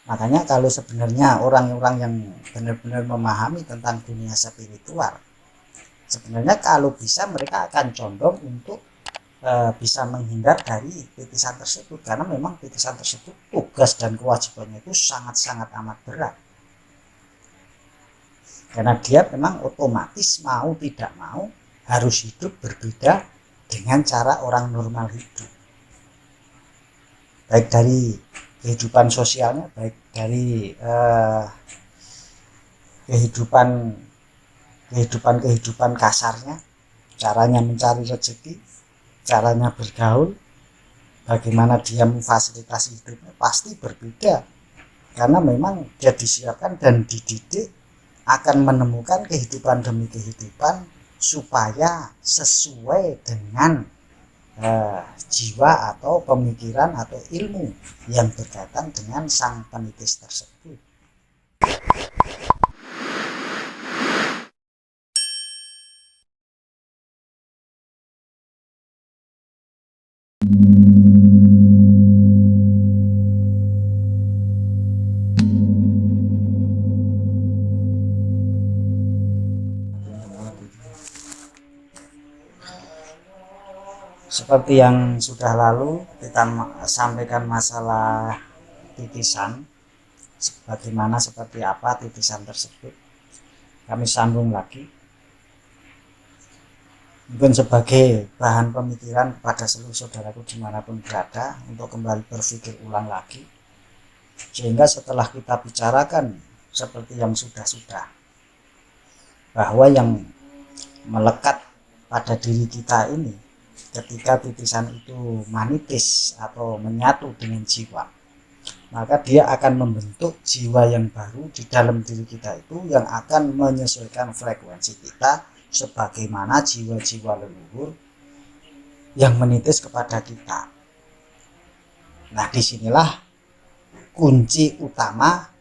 Makanya kalau sebenarnya orang-orang yang benar-benar memahami tentang dunia spiritual, sebenarnya kalau bisa mereka akan condong untuk bisa menghindar dari titisan tersebut, karena memang titisan tersebut tugas dan kewajibannya itu sangat-sangat amat berat, karena dia memang otomatis mau tidak mau harus hidup berbeda dengan cara orang normal hidup, baik dari kehidupan sosialnya, baik dari kehidupan kehidupan kasarnya, caranya mencari rezeki, caranya bergaul, bagaimana dia memfasilitasi hidupnya pasti berbeda, karena memang dia disiapkan dan dididik akan menemukan kehidupan demi kehidupan supaya sesuai dengan jiwa atau pemikiran atau ilmu yang berkaitan dengan sang penitis tersebut. Seperti yang sudah lalu kita sampaikan masalah titisan, bagaimana seperti apa titisan tersebut, kami sambung lagi mungkin sebagai bahan pemikiran kepada seluruh saudaraku dimanapun berada, untuk kembali berpikir ulang lagi, sehingga setelah kita bicarakan seperti yang sudah-sudah, bahwa yang melekat pada diri kita ini ketika titisan itu manitis atau menyatu dengan jiwa, maka dia akan membentuk jiwa yang baru di dalam diri kita itu, yang akan menyesuaikan frekuensi kita sebagaimana jiwa-jiwa leluhur yang menitis kepada kita. Nah, disinilah kunci utama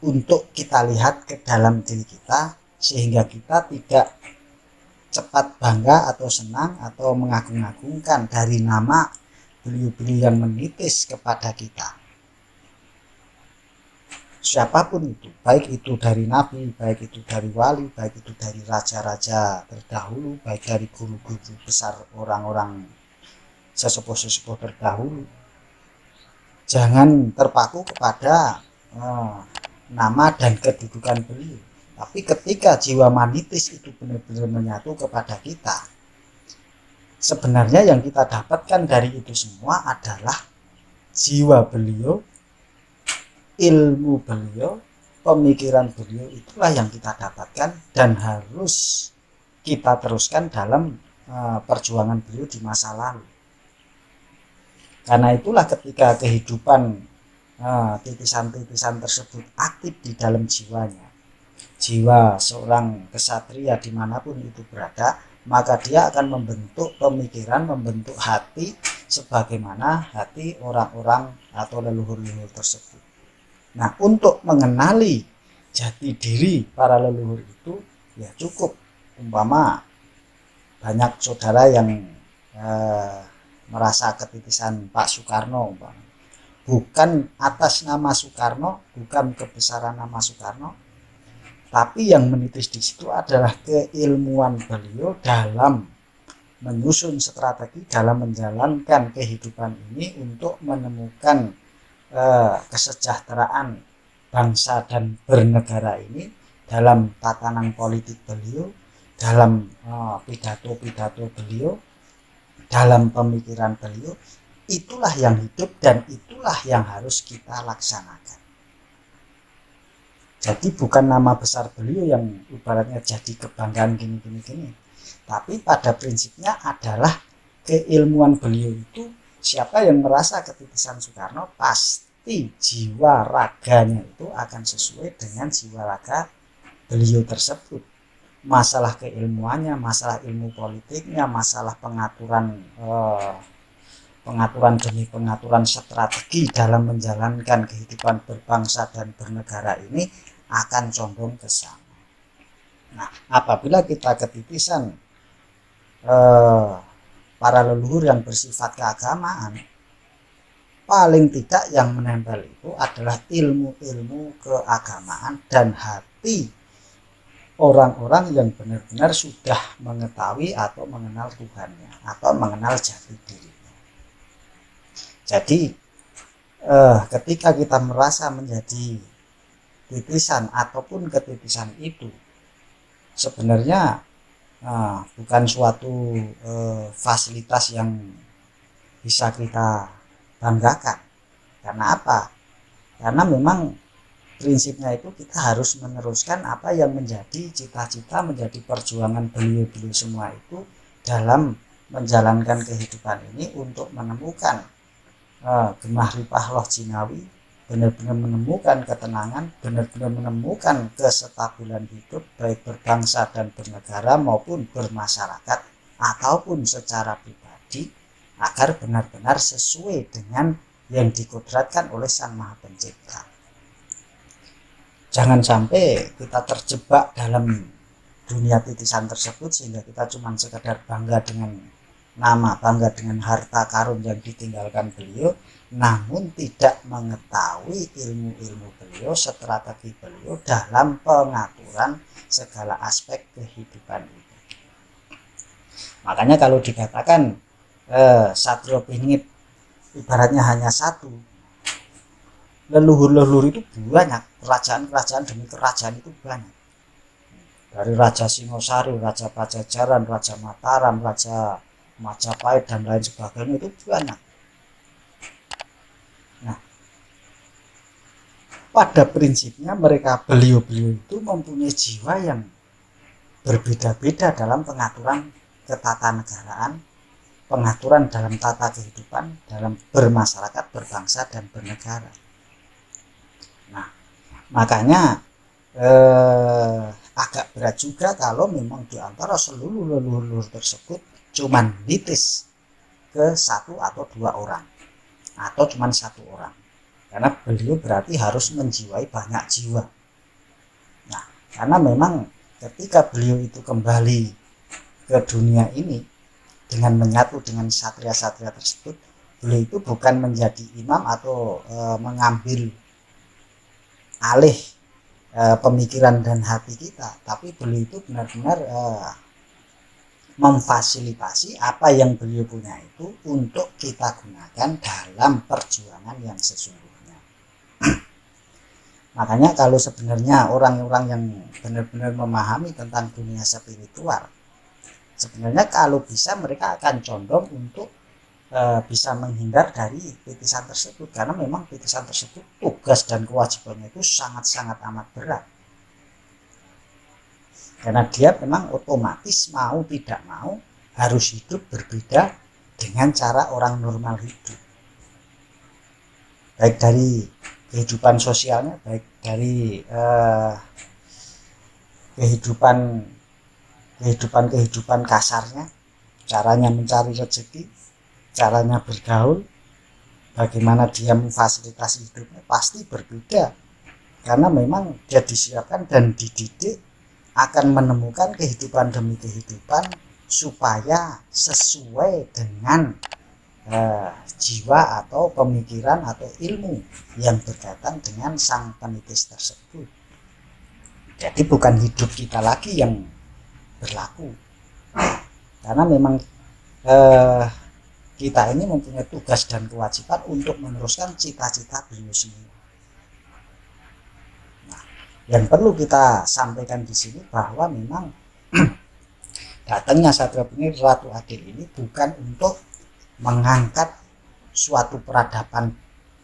untuk kita lihat ke dalam diri kita, sehingga kita tidak cepat bangga atau senang atau mengagung-agungkan dari nama beliau-beliau yang menitis kepada kita, siapapun itu, baik itu dari nabi, baik itu dari wali, baik itu dari raja-raja terdahulu, baik dari guru-guru besar, orang-orang sesepuh-sesepuh terdahulu. Jangan terpaku kepada nama dan kedudukan beliau, tapi ketika jiwa manitis itu benar-benar menyatu kepada kita, sebenarnya yang kita dapatkan dari itu semua adalah jiwa beliau, ilmu beliau, pemikiran beliau, itulah yang kita dapatkan dan harus kita teruskan dalam perjuangan beliau di masa lalu. Karena itulah ketika kehidupan titisan-titisan tersebut aktif di dalam jiwanya, jiwa seorang kesatria dimanapun itu berada, maka dia akan membentuk pemikiran, membentuk hati sebagaimana hati orang-orang atau leluhur-leluhur tersebut. Nah, untuk mengenali jati diri para leluhur itu, ya cukup umpama banyak saudara yang merasa ketitisan Pak Soekarno, umpama, bukan atas nama Soekarno, bukan kebesaran nama Soekarno, tapi yang menitis di situ adalah keilmuan beliau dalam menyusun strategi dalam menjalankan kehidupan ini untuk menemukan kesejahteraan bangsa dan bernegara ini dalam tatanan politik beliau, dalam pidato-pidato beliau, dalam pemikiran beliau. Itulah yang hidup dan itulah yang harus kita laksanakan. Jadi bukan nama besar beliau yang ibaratnya jadi kebanggaan gini, tapi pada prinsipnya adalah keilmuan beliau itu. Siapa yang merasa ketitisan Soekarno, pasti jiwa raganya itu akan sesuai dengan jiwa raga beliau tersebut. Masalah keilmuannya, masalah ilmu politiknya, masalah pengaturan demi pengaturan strategi dalam menjalankan kehidupan berbangsa dan bernegara ini akan condong ke sana. Nah, apabila kita ketitisan para leluhur yang bersifat keagamaan, paling tidak yang menempel itu adalah ilmu-ilmu keagamaan dan hati orang-orang yang benar-benar sudah mengetahui atau mengenal Tuhannya atau mengenal jati dirinya. Jadi ketika kita merasa menjadi titisan ataupun ketitisan itu sebenarnya bukan suatu fasilitas yang bisa kita banggakan. Karena apa? Karena memang prinsipnya itu kita harus meneruskan apa yang menjadi cita-cita, menjadi perjuangan beliau-beliau semua itu dalam menjalankan kehidupan ini untuk menemukan gemah ripah loh jinawi, benar-benar menemukan ketenangan, benar-benar menemukan kestabilan hidup baik berbangsa dan bernegara maupun bermasyarakat ataupun secara pribadi, agar benar-benar sesuai dengan yang dikodratkan oleh Sang Maha Pencipta. Jangan sampai kita terjebak dalam dunia titisan tersebut sehingga kita cuma sekedar bangga dengan nama, bangga dengan harta karun yang ditinggalkan beliau, namun tidak mengetahui ilmu-ilmu beliau, strategi beliau dalam pengaturan segala aspek kehidupan itu. Makanya kalau dikatakan Satrio Piningit ibaratnya hanya satu, leluhur-leluhur itu banyak, kerajaan-kerajaan demi kerajaan itu banyak. Dari Raja Singosari, Raja Pajajaran, Raja Mataram, Raja Majapahit dan lain sebagainya itu banyak. Nah, pada prinsipnya mereka beliau-beliau itu mempunyai jiwa yang berbeda-beda dalam pengaturan ketatanegaraan, pengaturan dalam tata kehidupan, dalam bermasyarakat, berbangsa dan bernegara. Nah, makanya agak berat juga kalau memang di antara seluruh leluhur tersebut cuman nitis ke satu atau dua orang atau cuman satu orang, karena beliau berarti harus menjiwai banyak jiwa. Nah, karena memang ketika beliau itu kembali ke dunia ini dengan menyatu dengan satria-satria tersebut, beliau itu bukan menjadi imam atau mengambil alih pemikiran dan hati kita, tapi beliau itu benar-benar memfasilitasi apa yang beliau punya itu untuk kita gunakan dalam perjuangan yang sesungguhnya. Makanya kalau sebenarnya orang-orang yang benar-benar memahami tentang dunia spiritual, sebenarnya kalau bisa mereka akan condong untuk bisa menghindar dari titisan tersebut, karena memang titisan tersebut tugas dan kewajibannya itu sangat-sangat amat berat. Karena dia memang otomatis mau tidak mau harus hidup berbeda dengan cara orang normal hidup. Baik dari kehidupan sosialnya, baik dari kehidupan kasarnya, caranya mencari rezeki, caranya bergaul, bagaimana dia memfasilitasi hidupnya pasti berbeda. Karena memang dia disiapkan dan dididik akan menemukan kehidupan demi kehidupan supaya sesuai dengan jiwa atau pemikiran atau ilmu yang berkaitan dengan sang penitis tersebut. Jadi bukan hidup kita lagi yang berlaku, karena memang kita ini mempunyai tugas dan kewajiban untuk meneruskan cita-cita beliau semua. Yang perlu kita sampaikan di sini bahwa memang datangnya Satrio Piningit Ratu Adil ini bukan untuk mengangkat suatu peradaban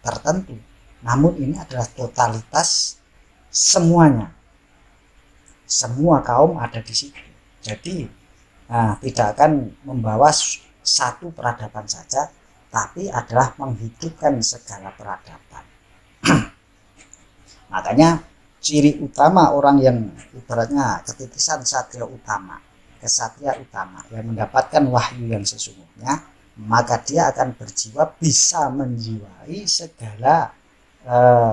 tertentu, namun ini adalah totalitas semuanya, semua kaum ada di situ. Jadi tidak akan membawa satu peradaban saja, tapi adalah menghidupkan segala peradaban. Makanya ciri utama orang yang ibaratnya ketitisan satria utama, kesatria utama yang mendapatkan wahyu yang sesungguhnya, maka dia akan berjiwa bisa menjiwai segala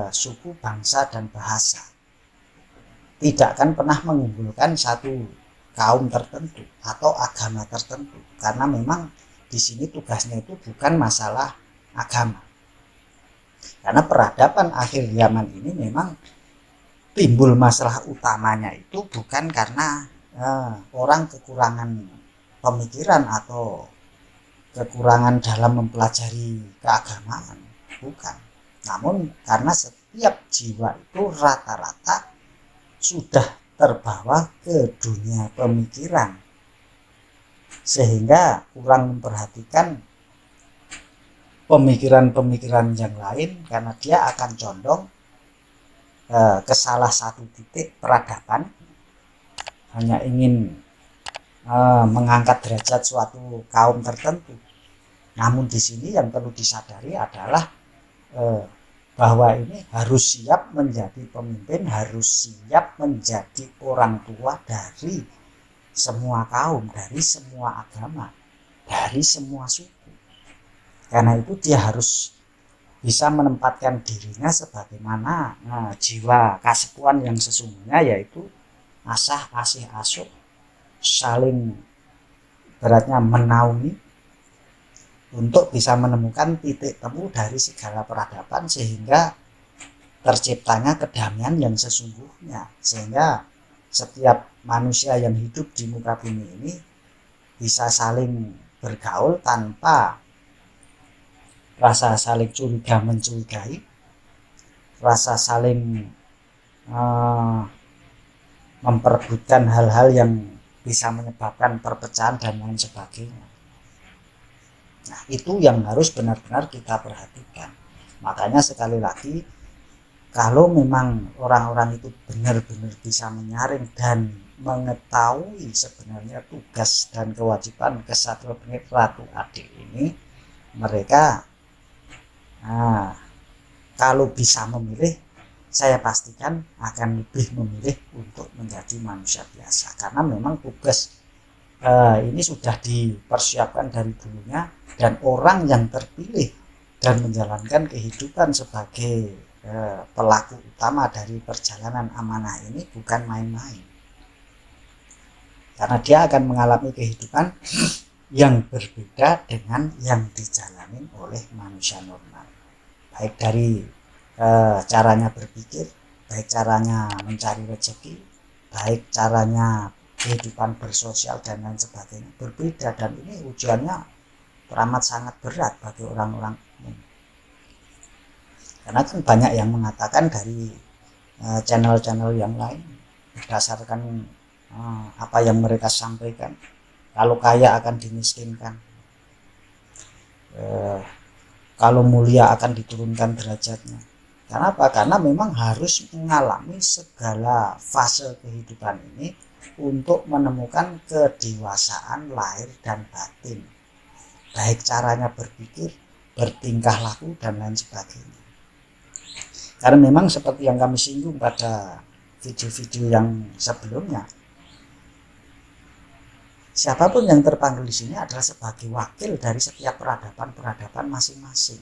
suku, bangsa dan bahasa. Tidak akan pernah mengunggulkan satu kaum tertentu atau agama tertentu, karena memang di sini tugasnya itu bukan masalah agama, Karena peradaban akhir zaman ini memang timbul masalah utamanya itu bukan karena orang kekurangan pemikiran atau kekurangan dalam mempelajari keagamaan, bukan. Namun karena setiap jiwa itu rata-rata sudah terbawa ke dunia pemikiran, sehingga kurang memperhatikan pemikiran-pemikiran yang lain, karena dia akan condong ke salah satu titik peradaban, hanya ingin mengangkat derajat suatu kaum tertentu. Namun di sini yang perlu disadari adalah bahwa ini harus siap menjadi pemimpin, harus siap menjadi orang tua dari semua kaum, dari semua agama, dari semua suku. Karena itu dia harus bisa menempatkan dirinya sebagaimana jiwa kasepuan yang sesungguhnya, yaitu asah asih asuh, saling beratnya menaungi untuk bisa menemukan titik temu dari segala peradaban, sehingga terciptanya kedamaian yang sesungguhnya, sehingga setiap manusia yang hidup di muka bumi ini bisa saling bergaul tanpa rasa saling curiga mencurigai, rasa saling memperebutkan hal-hal yang bisa menyebabkan perpecahan dan lain sebagainya. Nah, itu yang harus benar-benar kita perhatikan. Makanya sekali lagi, kalau memang orang-orang itu benar-benar bisa menyaring dan mengetahui sebenarnya tugas dan kewajiban Kesatria Bingit Ratu Adik ini, mereka kalau bisa memilih, saya pastikan akan lebih memilih untuk menjadi manusia biasa, karena memang tugas ini sudah dipersiapkan dari dulunya, dan orang yang terpilih dan menjalankan kehidupan sebagai pelaku utama dari perjalanan amanah ini bukan main-main, karena dia akan mengalami kehidupan yang berbeda dengan yang dijalani oleh manusia normal, baik dari caranya berpikir, baik caranya mencari rezeki, baik caranya kehidupan bersosial dan lain sebagainya, berbeda. Dan ini ujiannya teramat sangat berat bagi orang-orang umum, karena kan banyak yang mengatakan dari channel-channel yang lain, berdasarkan apa yang mereka sampaikan, kalau kaya akan dimiskinkan, kalau mulia akan diturunkan derajatnya. Kenapa? Karena memang harus mengalami segala fase kehidupan ini untuk menemukan kedewasaan lahir dan batin, baik caranya berpikir, bertingkah laku, dan lain sebagainya. Karena memang seperti yang kami singgung pada video-video yang sebelumnya, siapapun yang terpanggil di sini adalah sebagai wakil dari setiap peradaban masing-masing.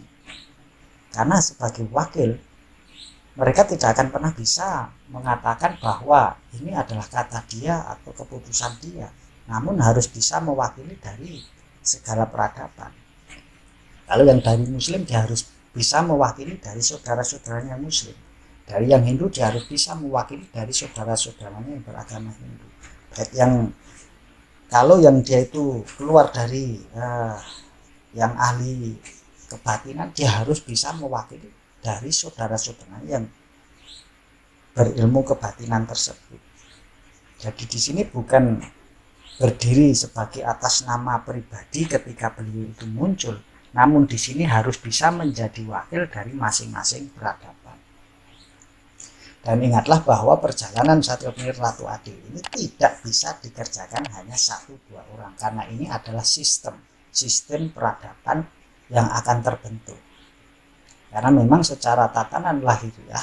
Karena sebagai wakil, mereka tidak akan pernah bisa mengatakan bahwa ini adalah kata dia atau keputusan dia, namun harus bisa mewakili dari segala peradaban. Kalau yang dari Muslim, dia harus bisa mewakili dari saudara-saudaranya Muslim. Dari yang Hindu, dia harus bisa mewakili dari saudara-saudaranya yang beragama Hindu. Baik yang kalau yang dia itu keluar dari yang ahli kebatinan, dia harus bisa mewakili dari saudara-saudara yang berilmu kebatinan tersebut. Jadi di sini bukan berdiri sebagai atas nama pribadi ketika beliau itu muncul, namun di sini harus bisa menjadi wakil dari masing-masing peradaban. Dan ingatlah bahwa perjalanan Satrio Bingit Ratu Adik ini tidak bisa dikerjakan hanya 1-2 orang, karena ini adalah sistem peradaban yang akan terbentuk. Karena memang secara tatanan lahiriah,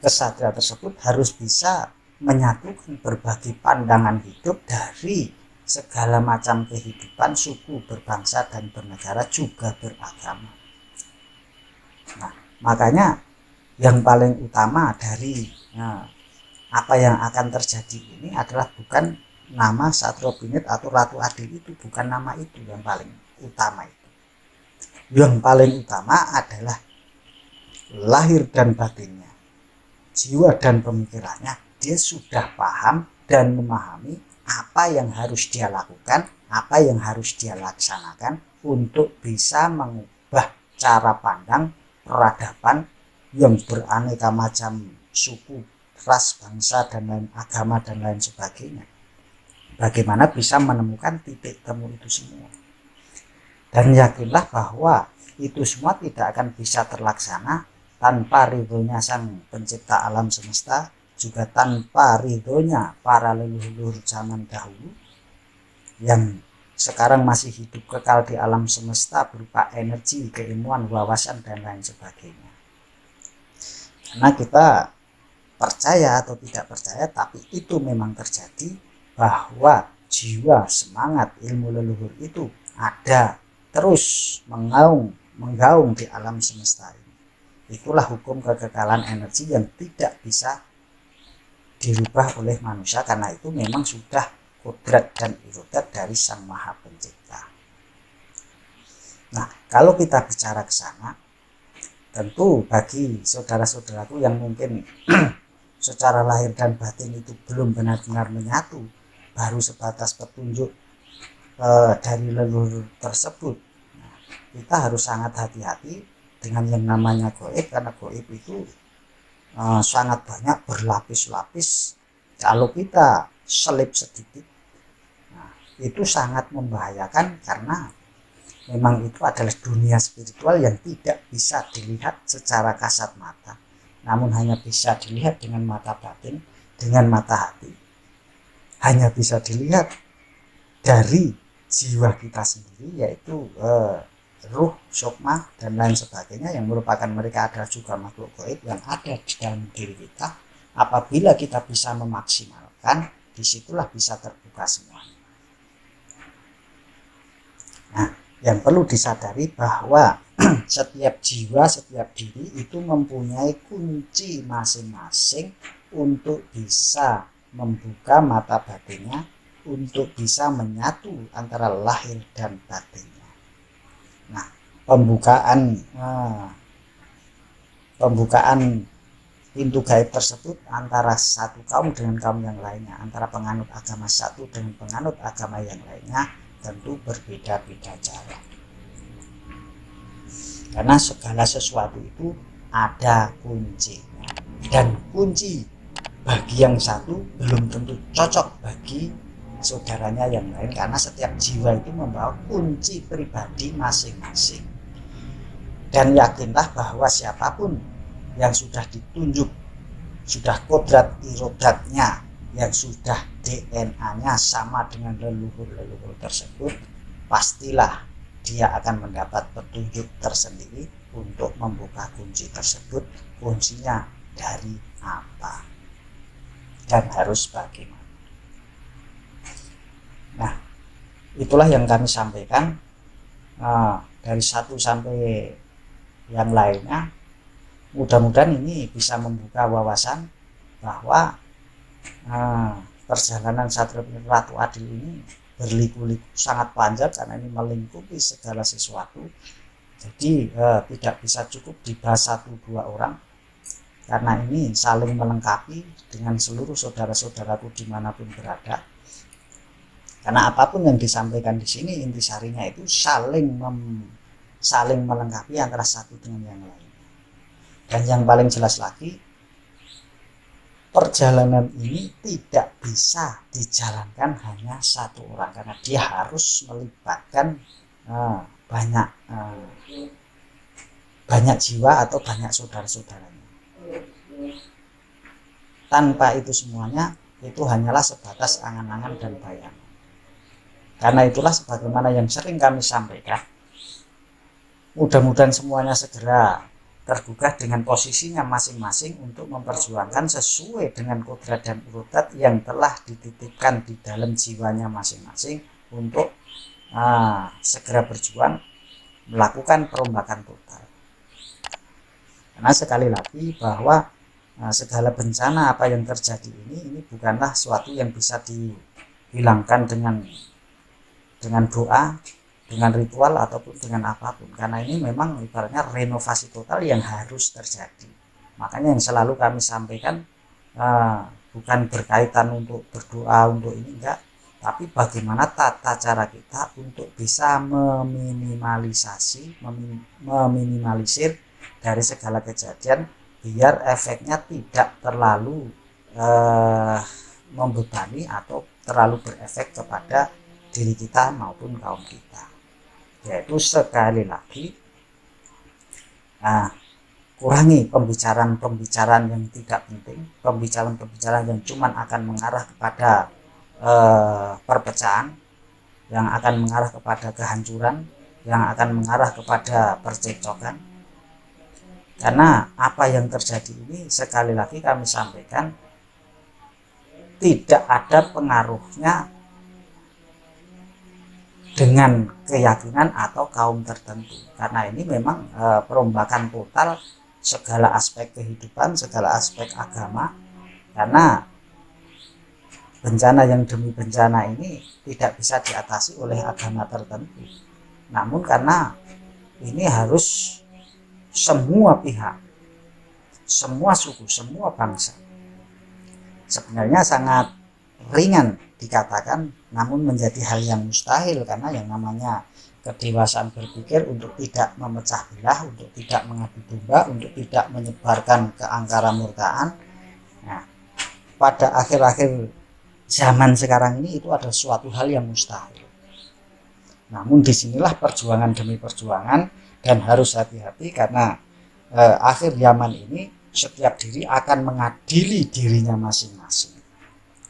kesatria tersebut harus bisa menyatukan berbagai pandangan hidup dari segala macam kehidupan, suku, berbangsa, dan bernegara, juga beragama. Nah, makanya yang paling utama dari apa yang akan terjadi ini adalah bukan nama Satrio Bingit atau Ratu Adik itu, bukan nama itu yang paling utama itu. Yang paling utama adalah lahir dan batinnya, jiwa dan pemikirannya, dia sudah paham dan memahami apa yang harus dia lakukan, apa yang harus dia laksanakan untuk bisa mengubah cara pandang peradaban yang beraneka macam suku, ras, bangsa, dan lain agama dan lain sebagainya. Bagaimana bisa menemukan titik temu itu semua. Dan yakinlah bahwa itu semua tidak akan bisa terlaksana tanpa ridhonya Sang Pencipta alam semesta, juga tanpa ridhonya para leluhur zaman dahulu yang sekarang masih hidup kekal di alam semesta berupa energi, keilmuan, wawasan, dan lain sebagainya. Karena kita percaya atau tidak percaya, tapi itu memang terjadi, bahwa jiwa, semangat, ilmu leluhur itu ada terus menggaung di alam semesta ini. Itulah hukum kekekalan energi yang tidak bisa dirubah oleh manusia, karena itu memang sudah kodrat dan irodat dari Sang Maha Pencipta. Nah, kalau kita bicara ke sana, tentu bagi saudara-saudaraku yang mungkin secara lahir dan batin itu belum benar-benar menyatu, baru sebatas petunjuk dari leluhur tersebut, nah, kita harus sangat hati-hati dengan yang namanya goib, karena goib itu sangat banyak berlapis-lapis. Kalau kita selip sedikit, nah, itu sangat membahayakan, karena memang itu adalah dunia spiritual yang tidak bisa dilihat secara kasat mata, namun hanya bisa dilihat dengan mata batin, dengan mata hati, hanya bisa dilihat dari jiwa kita sendiri, yaitu ruh, sukma, dan lain sebagainya, yang merupakan mereka adalah juga makhluk gaib yang ada di dalam diri kita. Apabila kita bisa memaksimalkan, disitulah bisa terbuka semuanya. Nah, yang perlu disadari bahwa setiap jiwa, setiap diri itu mempunyai kunci masing-masing untuk bisa membuka mata batinnya, untuk bisa menyatu antara lahir dan batinnya. Nah, pembukaan pintu gaib tersebut antara satu kaum dengan kaum yang lainnya, antara penganut agama satu dengan penganut agama yang lainnya, tentu berbeda-beda cara. Karena segala sesuatu itu ada kuncinya, dan kunci bagi yang satu belum tentu cocok bagi saudaranya yang lain, karena setiap jiwa itu membawa kunci pribadi masing-masing. Dan yakinlah bahwa siapapun yang sudah ditunjuk, sudah kodrat irodatnya, yang sudah DNA-nya sama dengan leluhur-leluhur tersebut, pastilah dia akan mendapat petunjuk tersendiri untuk membuka kunci tersebut. Kuncinya dari apa dan harus bagaimana. Nah, itulah yang kami sampaikan. Dari satu sampai yang lainnya, mudah-mudahan ini bisa membuka wawasan bahwa perjalanan Satrio Ratu Adil ini berliku-liku, sangat panjang, karena ini melingkupi segala sesuatu. Jadi tidak bisa cukup dibahas 1-2 orang, karena ini saling melengkapi dengan seluruh saudara-saudaraku dimanapun berada. Karena apapun yang disampaikan di sini, intisarinya itu saling melengkapi antara satu dengan yang lain. Dan yang paling jelas lagi, perjalanan ini tidak bisa dijalankan hanya satu orang, karena dia harus melibatkan banyak jiwa atau banyak saudara-saudaranya. Tanpa itu semuanya, itu hanyalah sebatas angan-angan dan bayangan. Karena itulah sebagaimana yang sering kami sampaikan, mudah-mudahan semuanya segera tergugah dengan posisinya masing-masing untuk memperjuangkan sesuai dengan kodrat dan irodat yang telah dititipkan di dalam jiwanya masing-masing, untuk segera berjuang melakukan perombakan total. Karena sekali lagi bahwa segala bencana apa yang terjadi ini bukanlah suatu yang bisa dihilangkan dengan doa, dengan ritual ataupun dengan apapun, karena ini memang ibaratnya renovasi total yang harus terjadi. Makanya yang selalu kami sampaikan, bukan berkaitan untuk berdoa untuk ini, enggak, tapi bagaimana tata cara kita untuk bisa meminimalisir dari segala kejadian, biar efeknya tidak terlalu membebani atau terlalu berefek kepada diri kita maupun kaum kita. Yaitu sekali lagi, kurangi pembicaraan yang tidak penting, pembicaraan yang cuma akan mengarah kepada perpecahan, yang akan mengarah kepada kehancuran, yang akan mengarah kepada percekcokan. Karena apa yang terjadi ini, sekali lagi kami sampaikan, tidak ada pengaruhnya dengan keyakinan atau kaum tertentu, karena ini memang perombakan total segala aspek kehidupan, segala aspek agama. Karena bencana yang demi bencana ini tidak bisa diatasi oleh agama tertentu, namun karena ini harus semua pihak, semua suku, semua bangsa. Sebenarnya sangat ringan dikatakan, namun menjadi hal yang mustahil, karena yang namanya kedewasaan berpikir untuk tidak memecah belah, untuk tidak mengadu domba, untuk tidak menyebarkan keangkara murkaan. Nah, pada akhir-akhir zaman sekarang ini itu adalah suatu hal yang mustahil. Namun disinilah perjuangan demi perjuangan, dan harus hati-hati karena akhir zaman ini setiap diri akan mengadili dirinya masing-masing.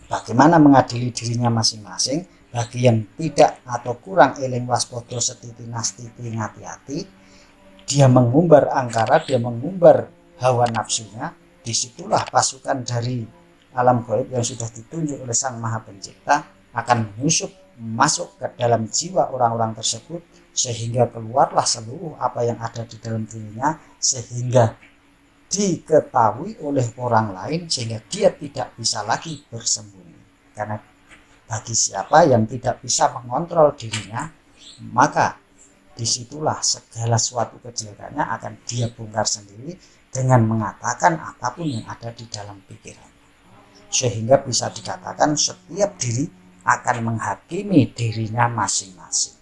Bagaimana mengadili dirinya masing-masing? Bagi yang tidak atau kurang eling waspodo setiti nastiti ngati-hati, dia mengumbar angkara, dia mengumbar hawa nafsunya, disitulah pasukan dari alam gaib yang sudah ditunjuk oleh Sang Maha Pencipta akan menyusup masuk ke dalam jiwa orang-orang tersebut, sehingga keluarlah seluruh apa yang ada di dalam dirinya, sehingga diketahui oleh orang lain, sehingga dia tidak bisa lagi bersembunyi. Karena bagi siapa yang tidak bisa mengontrol dirinya, maka disitulah segala suatu kejelekannya akan dia bongkar sendiri dengan mengatakan apapun yang ada di dalam pikiran. Sehingga bisa dikatakan setiap diri akan menghakimi dirinya masing-masing.